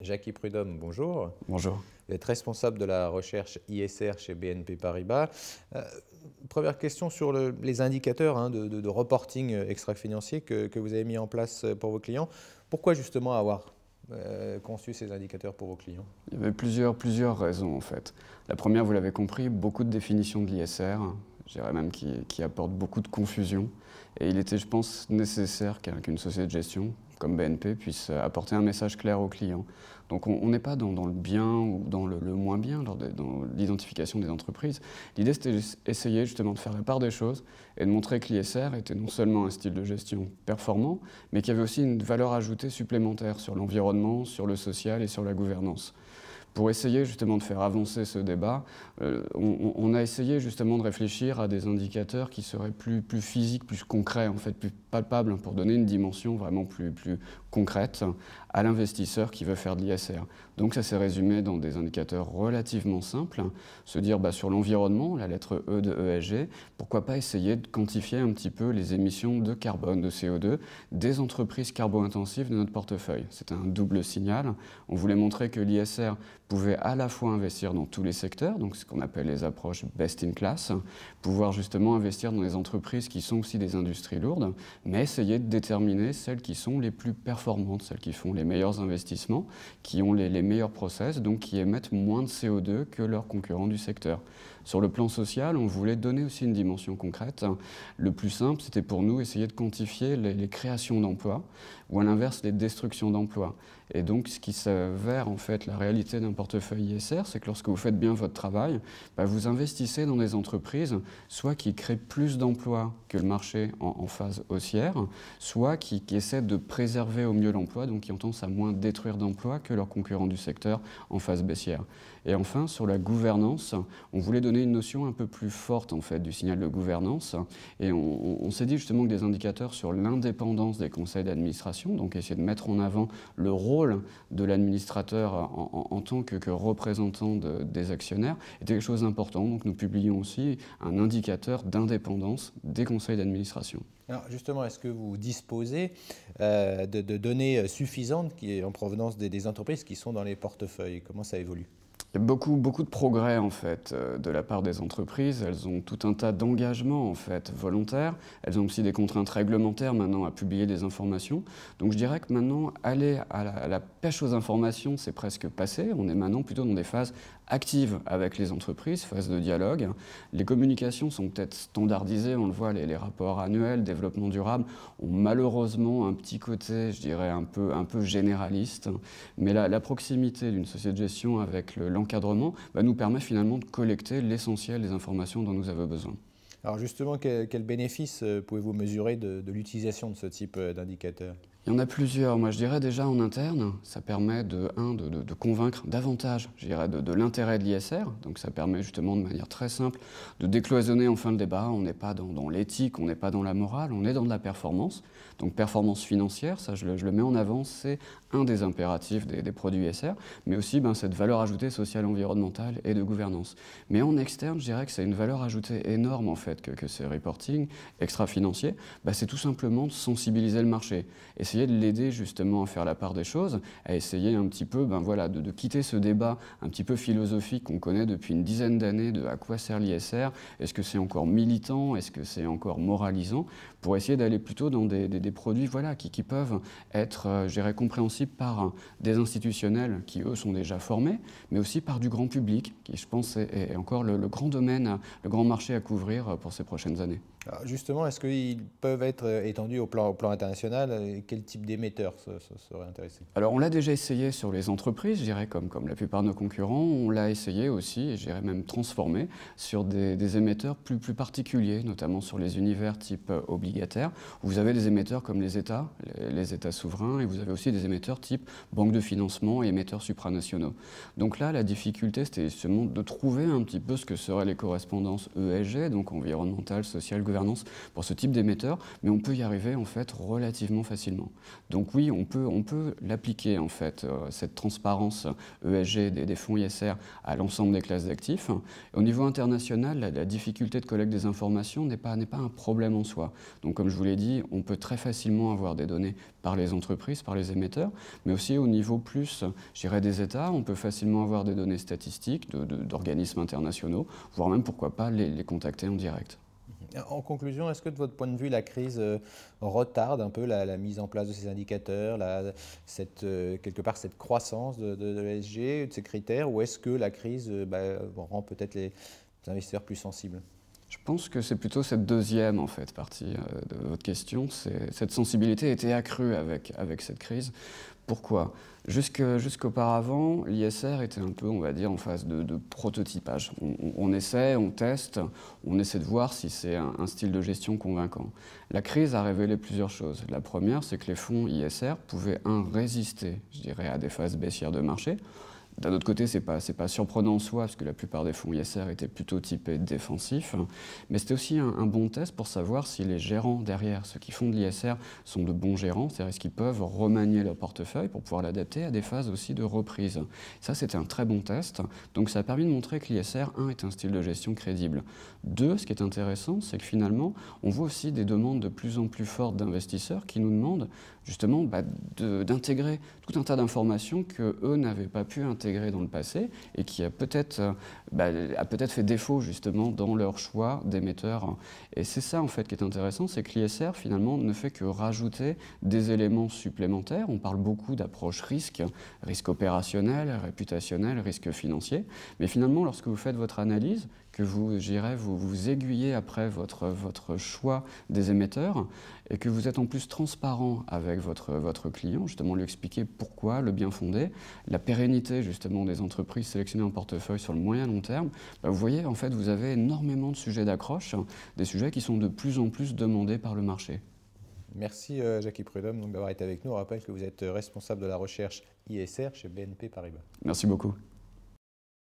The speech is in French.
Jackie Prudhomme, bonjour. Bonjour. Vous êtes responsable de la recherche ISR chez BNP Paribas. Première question sur les indicateurs de reporting extra-financier que vous avez mis en place pour vos clients. Pourquoi justement avoir conçu ces indicateurs pour vos clients? Il y avait plusieurs raisons en fait. La première, vous l'avez compris, beaucoup de définitions de l'ISR, je dirais même qui apportent beaucoup de confusion. Et il était, je pense, nécessaire qu'une société de gestion comme BNP puisse apporter un message clair aux clients. Donc on n'est pas dans le bien ou dans le moins bien dans l'identification des entreprises. L'idée, c'était d'essayer justement de faire la part des choses et de montrer que l'ISR était non seulement un style de gestion performant, mais qu'il y avait aussi une valeur ajoutée supplémentaire sur l'environnement, sur le social et sur la gouvernance. Pour essayer justement de faire avancer ce débat, on a essayé justement de réfléchir à des indicateurs qui seraient plus physiques, plus concrets, en fait, plus palpables, pour donner une dimension vraiment plus concrète à l'investisseur qui veut faire de l'ISR. Donc ça s'est résumé dans des indicateurs relativement simples, se dire sur l'environnement, la lettre E de ESG, pourquoi pas essayer de quantifier un petit peu les émissions de carbone, de CO2, des entreprises carbo-intensives de notre portefeuille. C'était un double signal. On voulait montrer que l'ISR pouvait à la fois investir dans tous les secteurs, donc ce qu'on appelle les approches best in class, pouvoir justement investir dans les entreprises qui sont aussi des industries lourdes, mais essayer de déterminer celles qui sont les plus performantes, celles qui font les meilleurs investissements, qui ont les meilleurs process, donc qui émettent moins de CO2 que leurs concurrents du secteur. Sur le plan social, on voulait donner aussi une dimension concrète. Le plus simple, c'était pour nous essayer de quantifier les créations d'emplois, ou à l'inverse, les destructions d'emplois. Et donc, ce qui s'avère en fait la réalité d'un portefeuille ISR, c'est que lorsque vous faites bien votre travail, vous investissez dans des entreprises, soit qui créent plus d'emplois que le marché en phase haussière, soit qui essaient de préserver au mieux l'emploi, donc qui ont tendance à moins détruire d'emplois que leurs concurrents du secteur en phase baissière. Et enfin, sur la gouvernance, on voulait donner une notion un peu plus forte en fait du signal de gouvernance. Et on s'est dit justement que des indicateurs sur l'indépendance des conseils d'administration, donc essayer de mettre en avant le rôle de l'administrateur en tant que représentant des actionnaires, était quelque chose d'important. Donc nous publions aussi un indicateur d'indépendance des conseils d'administration. Alors justement, est-ce que vous disposez de données suffisantes en provenance des entreprises qui sont dans les portefeuilles? Comment ça évolue? Il y a beaucoup de progrès en fait de la part des entreprises. Elles ont tout un tas d'engagements en fait volontaires. Elles ont aussi des contraintes réglementaires maintenant à publier des informations. Donc je dirais que maintenant aller à la pêche aux informations, c'est presque passé. On est maintenant plutôt dans des phases actives avec les entreprises, phase de dialogue. Les communications sont peut-être standardisées. On le voit, les rapports annuels, développement durable ont malheureusement un petit côté, je dirais, un peu généraliste. Mais la proximité d'une société de gestion avec l'encadrement nous permet finalement de collecter l'essentiel des informations dont nous avons besoin. Alors justement, quel bénéfice pouvez-vous mesurer de l'utilisation de ce type d'indicateur? Il y en a plusieurs. Moi, je dirais déjà en interne, ça permet de convaincre davantage, je dirais, de l'intérêt de l'ISR. Donc ça permet justement de manière très simple de décloisonner enfin le débat. On n'est pas dans l'éthique, on n'est pas dans la morale, on est dans de la performance. Donc performance financière, ça je le mets en avant, c'est un des impératifs des produits ISR, mais aussi cette valeur ajoutée sociale, environnementale et de gouvernance. Mais en externe, je dirais que c'est une valeur ajoutée énorme en fait que ces reporting extra-financiers. C'est tout simplement de sensibiliser le marché. Essayer de l'aider justement à faire la part des choses, à essayer un petit peu de quitter ce débat un petit peu philosophique qu'on connaît depuis une dizaine d'années de à quoi sert l'ISR, est-ce que c'est encore militant, est-ce que c'est encore moralisant, pour essayer d'aller plutôt dans des produits qui peuvent être, je dirais, compréhensibles par des institutionnels qui, eux, sont déjà formés, mais aussi par du grand public, qui, je pense, est encore le grand domaine, le grand marché à couvrir pour ces prochaines années. Alors justement, est-ce qu'ils peuvent être étendus au plan international? Quel type d'émetteur serait intéressé? Alors on l'a déjà essayé sur les entreprises, je dirais comme la plupart de nos concurrents. On l'a essayé aussi, et je dirais même transformé, sur des émetteurs plus particuliers, notamment sur les univers type obligataire. Vous avez des émetteurs comme les États souverains, et vous avez aussi des émetteurs type banque de financement et émetteurs supranationaux. Donc là, la difficulté, c'était justement de trouver un petit peu ce que seraient les correspondances ESG, donc environnementale, sociale, gouvernance, pour ce type d'émetteur, mais on peut y arriver en fait relativement facilement. Donc oui, on peut l'appliquer en fait, cette transparence ESG des fonds ISR à l'ensemble des classes d'actifs. Au niveau international, la difficulté de collecte des informations n'est pas un problème en soi. Donc comme je vous l'ai dit, on peut très facilement avoir des données par les entreprises, par les émetteurs, mais aussi au niveau plus, je dirais, des États, on peut facilement avoir des données statistiques d'organismes internationaux, voire même pourquoi pas les contacter en direct. En conclusion, est-ce que de votre point de vue, la crise retarde un peu la mise en place de ces indicateurs, quelque part cette croissance de l'ESG, de ces critères, ou est-ce que la crise rend peut-être les investisseurs plus sensibles? Je pense que c'est plutôt cette deuxième en fait, partie de votre question. Cette sensibilité a été accrue avec cette crise. Pourquoi? Jusqu'auparavant, l'ISR était un peu, on va dire, en phase de prototypage. On essaie, on teste, on essaie de voir si c'est un style de gestion convaincant. La crise a révélé plusieurs choses. La première, c'est que les fonds ISR pouvaient, résister, je dirais, à des phases baissières de marché. D'un autre côté, c'est pas surprenant en soi, parce que la plupart des fonds ISR étaient plutôt typés défensifs, mais c'était aussi un bon test pour savoir si les gérants derrière, ceux qui font de l'ISR, sont de bons gérants, c'est-à-dire est-ce qu'ils peuvent remanier leur portefeuille pour pouvoir l'adapter à des phases aussi de reprise. Ça, c'était un très bon test, donc ça a permis de montrer que l'ISR, est un style de gestion crédible. Deux, ce qui est intéressant, c'est que finalement, on voit aussi des demandes de plus en plus fortes d'investisseurs qui nous demandent justement d'intégrer tout un tas d'informations qu'eux n'avaient pas pu intégrer dans le passé et qui a peut-être fait défaut justement dans leur choix d'émetteurs. Et c'est ça en fait qui est intéressant, c'est que l'ISR finalement ne fait que rajouter des éléments supplémentaires. On parle beaucoup d'approche risque opérationnel, réputationnel, risque financier, mais finalement lorsque vous faites votre analyse, que vous aiguillez après votre choix des émetteurs et que vous êtes en plus transparent avec votre client, justement lui expliquer pourquoi, le bien fondé, la pérennité justement des entreprises sélectionnées en portefeuille sur le moyen long terme, vous voyez en fait vous avez énormément de sujets d'accroche, des sujets qui sont de plus en plus demandés par le marché. Merci Jackie Prudhomme d'avoir été avec nous. On rappelle que vous êtes responsable de la recherche ISR chez BNP Paribas. Merci beaucoup.